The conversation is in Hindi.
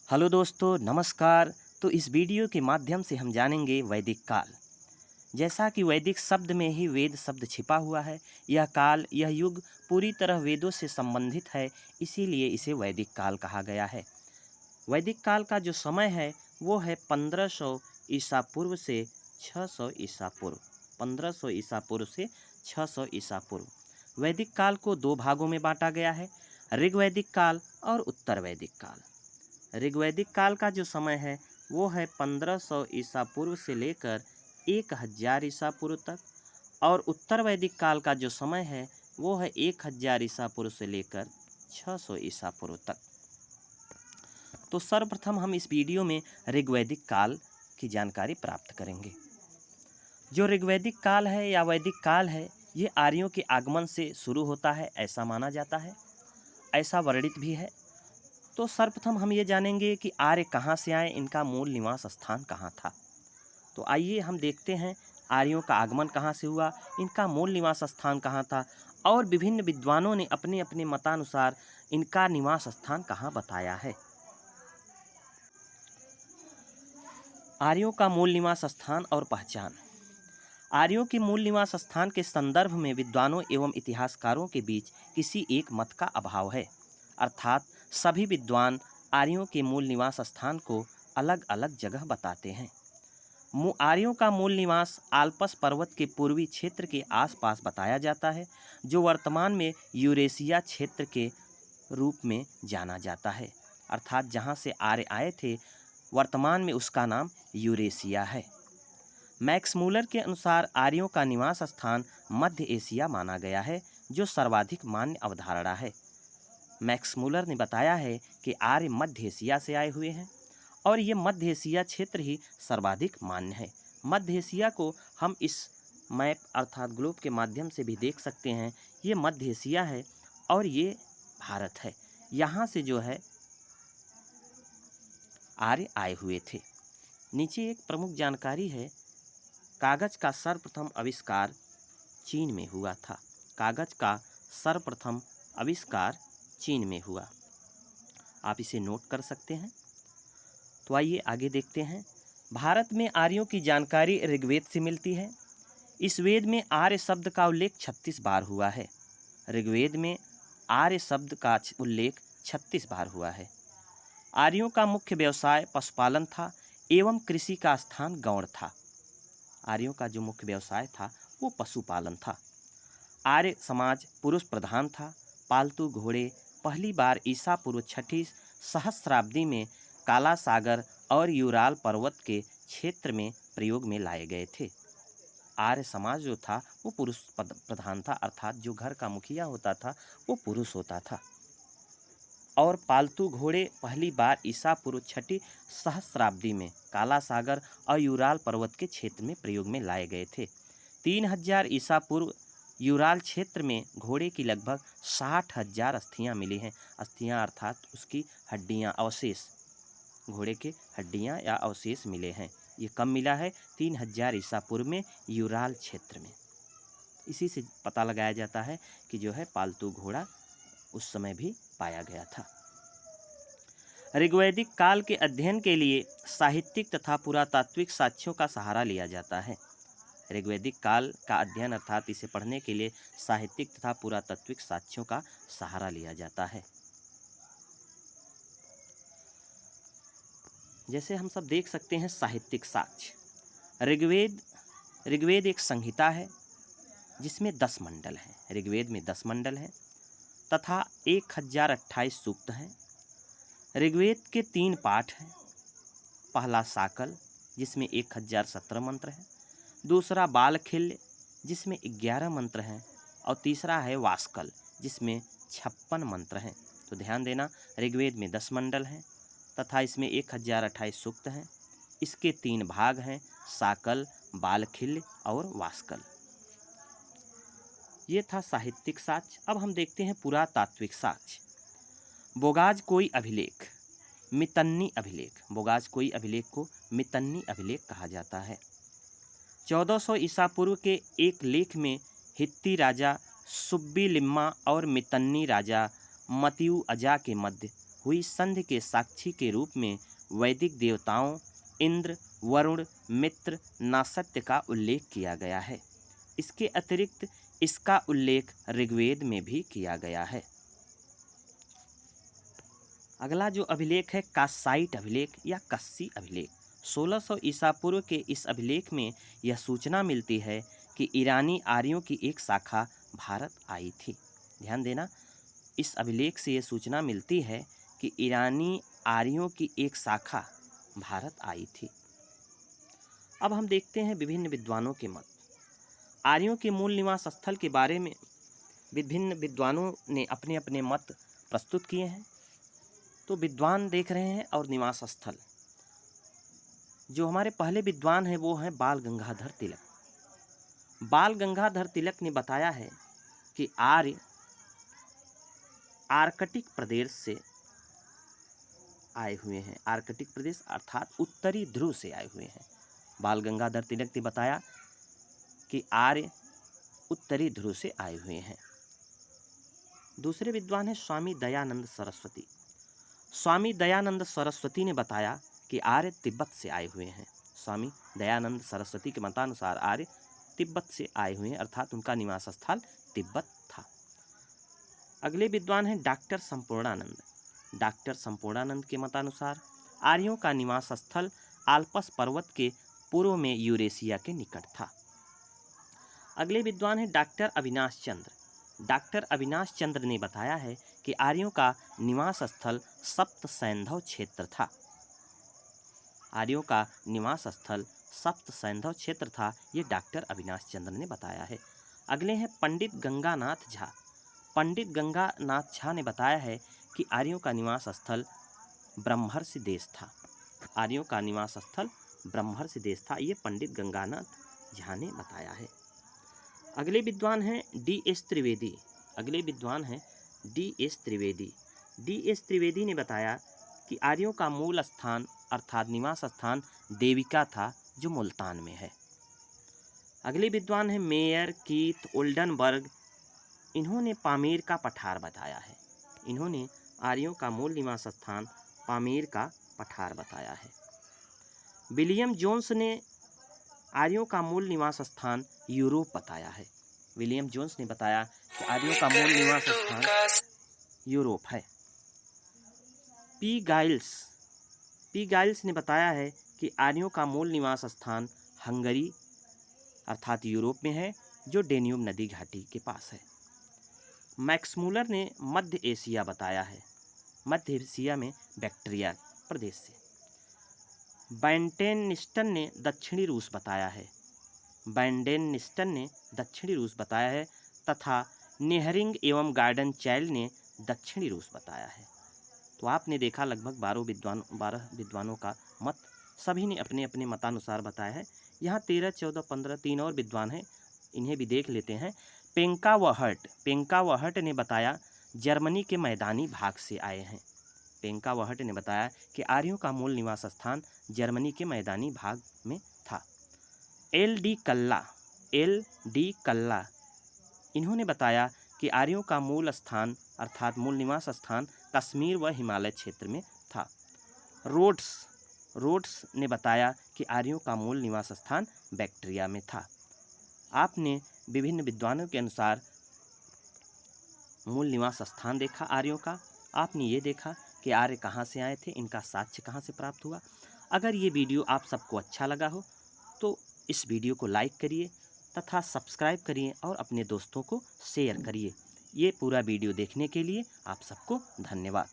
हेलो दोस्तों, नमस्कार। तो इस वीडियो के माध्यम से हम जानेंगे वैदिक काल। जैसा कि वैदिक शब्द में ही वेद शब्द छिपा हुआ है, यह काल, यह युग पूरी तरह वेदों से संबंधित है, इसीलिए इसे वैदिक काल कहा गया है। वैदिक काल का जो समय है वो है 1500 ईसा पूर्व से 600 ईसा पूर्व। 1500 ईसा पूर्व से 600 ईसा पूर्व। वैदिक काल को दो भागों में बांटा गया है, ऋग्वैदिक काल और उत्तर वैदिक काल। ऋग्वैदिक काल का जो समय है वो है 1500 ईसा पूर्व से लेकर 1000 ईसा पूर्व तक, और उत्तर वैदिक काल का जो समय है वो है 1000 ईसा पूर्व से लेकर 600 ईसा पूर्व तक। तो सर्वप्रथम हम इस वीडियो में ऋग्वैदिक काल की जानकारी प्राप्त करेंगे। जो ऋग्वैदिक काल है या वैदिक काल है, ये आर्यों के आगमन से शुरू होता है, ऐसा माना जाता है, ऐसा वर्णित भी है। तो सर्वप्रथम हम ये जानेंगे कि आर्य कहाँ से आए, इनका मूल निवास स्थान कहाँ था। तो आइए हम देखते हैं आर्यों का आगमन कहाँ से हुआ, इनका मूल निवास स्थान कहाँ था, और विभिन्न विद्वानों ने अपने अपने मतानुसार इनका निवास स्थान कहाँ बताया है। आर्यों का मूल निवास स्थान और पहचान। आर्यों के मूल निवास स्थान के संदर्भ में विद्वानों एवं इतिहासकारों के बीच किसी एक मत का अभाव है, अर्थात सभी विद्वान आर्यों के मूल निवास स्थान को अलग अलग जगह बताते हैं। आर्यों का मूल निवास आल्पस पर्वत के पूर्वी क्षेत्र के आसपास बताया जाता है, जो वर्तमान में यूरेशिया क्षेत्र के रूप में जाना जाता है, अर्थात जहाँ से आर्य आए थे वर्तमान में उसका नाम यूरेशिया है। मैक्स मूलर के अनुसार आर्यों का निवास स्थान मध्य एशिया माना गया है, जो सर्वाधिक मान्य अवधारणा है। मैक्स मूलर ने बताया है कि आर्य मध्य एशिया से आए हुए हैं और ये मध्य एशिया क्षेत्र ही सर्वाधिक मान्य है। मध्य एशिया को हम इस मैप अर्थात ग्लोब के माध्यम से भी देख सकते हैं। ये मध्य एशिया है और ये भारत है। यहाँ से जो है आर्य आए हुए थे। नीचे एक प्रमुख जानकारी है, कागज का सर्वप्रथम आविष्कार चीन में हुआ था। कागज का सर्वप्रथम आविष्कार चीन में हुआ, आप इसे नोट कर सकते हैं। तो आइए आगे देखते हैं। भारत में आर्यों की जानकारी ऋग्वेद से मिलती है। इस वेद में आर्य शब्द का उल्लेख 36 बार हुआ है। ऋग्वेद में आर्य शब्द का उल्लेख 36 बार हुआ है। आर्यों का मुख्य व्यवसाय पशुपालन था एवं कृषि का स्थान गौड़ था। आर्यों का जो मुख्य व्यवसाय था वो पशुपालन था। आर्य समाज पुरुष प्रधान था। पालतू घोड़े पहली बार ईसा पूर्व 6ठी सहस्राब्दी में काला सागर और यूराल पर्वत के क्षेत्र में प्रयोग में लाए गए थे। आर्य समाज जो था वो पुरुष प्रधान था, अर्थात जो घर का मुखिया होता था वो पुरुष होता था। और पालतू घोड़े पहली बार ईसा पूर्व 6ठी सहस्राब्दी में काला सागर और यूराल पर्वत के क्षेत्र में प्रयोग में लाए गए थे। 3000 ईसा पूर्व यूराल क्षेत्र में घोड़े की लगभग 60,000 अस्थियां मिली हैं। अस्थियां अर्थात उसकी हड्डियां, अवशेष, घोड़े के हड्डियां या अवशेष मिले हैं। ये कब मिला है? 3000 ईसा पूर्व में यूराल क्षेत्र में। इसी से पता लगाया जाता है कि जो है पालतू घोड़ा उस समय भी पाया गया था। ऋग्वैदिक काल के अध्ययन के लिए साहित्यिक तथा पुरातात्विक साक्ष्यों का सहारा लिया जाता है। ऋग्वैदिक काल का अध्ययन अर्थात इसे पढ़ने के लिए साहित्यिक तथा पुरातात्विक साक्ष्यों का सहारा लिया जाता है। जैसे हम सब देख सकते हैं साहित्यिक साक्ष्य। ऋग्वेद एक संहिता है जिसमें 10 मंडल हैं। ऋग्वेद में 10 मंडल हैं तथा 1028 सूक्त हैं। ऋग्वेद के 3 पाठ हैं। पहला साकल जिसमें 1017 मंत्र हैं, दूसरा बालखिल्य जिसमें 11 मंत्र हैं, और तीसरा है वास्कल जिसमें 56 मंत्र हैं। तो ध्यान देना, ऋग्वेद में 10 मंडल हैं तथा इसमें 1028 सूक्त हैं। इसके 3 भाग हैं, साकल, बालखिल्य और वास्कल। ये था साहित्यिक साक्ष्य। अब हम देखते हैं पुरातात्विक साक्ष्य। बोगाज अभिलेख, मितन्नी अभिलेख। बोगाज अभिलेख को मितन्नी अभिलेख कहा जाता है। 1400 ईसा पूर्व के एक लेख में हित्ती राजा सुब्बी लिम्मा और मितन्नी राजा मतियु अजा के मध्य हुई संधि के साक्षी के रूप में वैदिक देवताओं इंद्र, वरुण, मित्र, नासत्य का उल्लेख किया गया है। इसके अतिरिक्त इसका उल्लेख ऋग्वेद में भी किया गया है। अगला जो अभिलेख है कास्साइट अभिलेख या कस्सी अभिलेख। 1600 ईसा पूर्व के इस अभिलेख में यह सूचना मिलती है कि ईरानी आर्यों की एक शाखा भारत आई थी। ध्यान देना, इस अभिलेख से यह सूचना मिलती है कि ईरानी आर्यों की एक शाखा भारत आई थी। अब हम देखते हैं विभिन्न विद्वानों के मत। आर्यों के मूल निवास स्थल के बारे में विभिन्न विद्वानों ने अपने अपने मत प्रस्तुत किए हैं। तो विद्वान देख रहे हैं और निवास स्थल। जो हमारे पहले विद्वान हैं वो हैं बाल गंगाधर तिलक। बाल गंगाधर तिलक ने बताया है कि आर्य आर्कटिक प्रदेश से आए हुए हैं। आर्कटिक प्रदेश अर्थात उत्तरी ध्रुव से आए हुए हैं। बाल गंगाधर तिलक ने बताया कि आर्य उत्तरी ध्रुव से आए हुए हैं। दूसरे विद्वान हैं स्वामी दयानंद सरस्वती। स्वामी दयानंद सरस्वती ने बताया कि आर्य तिब्बत से आए हुए हैं। स्वामी दयानंद सरस्वती के मतानुसार आर्य तिब्बत से आए हुए हैं, अर्थात उनका निवास स्थल तिब्बत था। अगले विद्वान हैं डॉक्टर संपूर्णानंद। डॉक्टर संपूर्णानंद के मतानुसार आर्यों का निवास स्थल आल्पस पर्वत के पूर्व में यूरेशिया के निकट था। अगले विद्वान हैं डॉक्टर अविनाश चंद्र। डॉक्टर अविनाश चंद्र ने बताया है कि आर्यों का निवास स्थल सप्त सैंधव क्षेत्र था। आर्यों का निवास स्थल सप्त सैंधव क्षेत्र था, ये डॉक्टर अविनाश चंद्र ने बताया है। अगले हैं पंडित गंगानाथ झा। पंडित गंगानाथ झा ने बताया है कि आर्यों का निवास स्थल ब्रह्मर्षि देश था। आर्यों का निवास स्थल ब्रह्मर्षि देश था, ये पंडित गंगानाथ झा ने बताया है। अगले विद्वान हैं डी.एस. त्रिवेदी। अगले विद्वान हैं डी.एस. त्रिवेदी। डी.एस. त्रिवेदी ने बताया कि आर्यों का मूल स्थान अर्थात निवास स्थान देविका था, जो मुल्तान में है। अगले विद्वान हैं मेयर, कीथ, ओल्डनबर्ग। इन्होंने पामीर का पठार बताया है। इन्होंने आर्यों का मूल निवास स्थान पामीर का पठार बताया है। विलियम जोन्स ने आर्यों का मूल निवास स्थान यूरोप बताया है। विलियम जोन्स ने बताया कि आर्यों का मूल निवास स्थान यूरोप है। पी गाइल्स ने बताया है कि आर्यों का मूल निवास स्थान हंगरी अर्थात यूरोप में है, जो डेन्यूब नदी घाटी के पास है। मैक्समूलर ने मध्य एशिया बताया है। मध्य एशिया में बैक्ट्रिया प्रदेश से। बैंडेनिस्टन ने दक्षिणी रूस बताया है। बैंडेनिस्टन ने दक्षिणी रूस बताया है तथा नेहरिंग एवं गार्डन चाइल्ड ने दक्षिणी रूस बताया है। तो आपने देखा लगभग 12 विद्वानों का मत, सभी ने अपने अपने मतानुसार बताया है। यहाँ 13, 14, 15 3 और विद्वान हैं, इन्हें भी देख लेते हैं। पेंका व हर्ट ने बताया जर्मनी के मैदानी भाग से आए हैं। पेंका व हर्ट ने बताया कि आर्यों का मूल निवास स्थान जर्मनी के मैदानी भाग में था। एल डी कल्ला इन्होंने बताया कि आर्यों का मूल स्थान अर्थात मूल निवास स्थान कश्मीर व हिमालय क्षेत्र में था। रोड्स ने बताया कि आर्यों का मूल निवास स्थान बैक्ट्रिया में था। आपने विभिन्न विद्वानों के अनुसार मूल निवास स्थान देखा आर्यों का। आपने ये देखा कि आर्य कहाँ से आए थे, इनका साक्ष्य कहाँ से प्राप्त हुआ। अगर ये वीडियो आप सबको अच्छा लगा हो तो इस वीडियो को लाइक करिए तथा सब्सक्राइब करिए और अपने दोस्तों को शेयर करिए। ये पूरा वीडियो देखने के लिए आप सबको धन्यवाद।